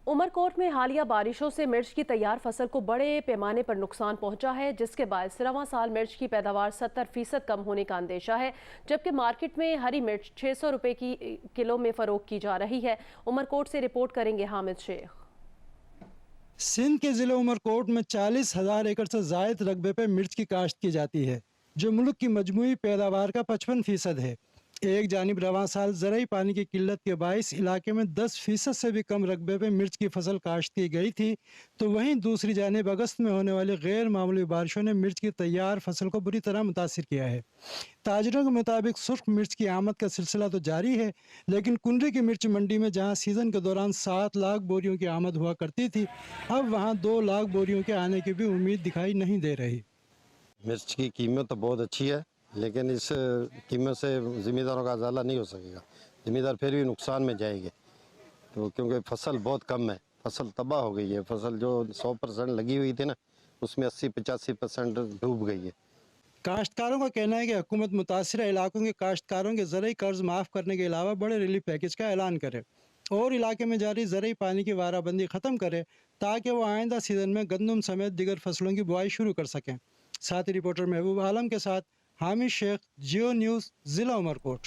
उमरकोट में हालिया बारिशों से मिर्च की तैयार फसल को बड़े पैमाने पर नुकसान पहुंचा है, जिसके बाद रवां साल मिर्च की पैदावार 70% कम होने का अंदेशा है। जबकि मार्केट में हरी मिर्च 600 रुपए की किलो में फरोख्त की जा रही है। उमरकोट से रिपोर्ट करेंगे हामिद शेख। सिंध के जिले उमरकोट में 40,000 एकड़ से जायद रकबे पर मिर्च की काश्त की जाती है, जो मुल्क की मजमूई पैदावार का 55% है। एक जानिब रवां साल ज़रूरी पानी की किल्लत के बाइस इलाके में 10% से भी कम रकबे पर मिर्च की फसल काश्त की गई थी, तो वहीं दूसरी जानिब अगस्त में होने वाली गैर मामूली बारिशों ने मिर्च की तैयार फसल को बुरी तरह मुतासिर किया है। ताजरों के मुताबिक सुर्ख मिर्च की आमद का सिलसिला तो जारी है, लेकिन कुंडरी की मिर्च मंडी में जहां सीजन के दौरान 7 लाख बोरियों की आमद हुआ करती थी, अब वहां 2 लाख बोरियों के आने की भी उम्मीद दिखाई नहीं दे रही। मिर्च की कीमत तो बहुत अच्छी है, लेकिन इस कीमत से ज़मींदारों का उजाला नहीं हो सकेगा। ज़मींदार फिर भी नुकसान में जाएंगे, तो क्योंकि फसल बहुत कम है, फसल तबाह हो गई है। फसल जो 100% लगी हुई थी ना, उसमें 80-85% डूब गई है। काश्तकारों का कहना है कि हुकूमत मुतासर इलाकों के काश्तकारों के ज़रूरी कर्ज माफ़ करने के अलावा बड़े रिलीफ पैकेज का ऐलान करे और इलाके में जारी ज़रूरी पानी की वाराबंदी ख़त्म करे, ताकि वो आइंदा सीज़न में गंदम समेत दीगर फसलों की बुआई शुरू कर सकें। साथ ही रिपोर्टर महबूब आलम के साथ हामिद शेख, जियो न्यूज़, ज़िला उमरकोट।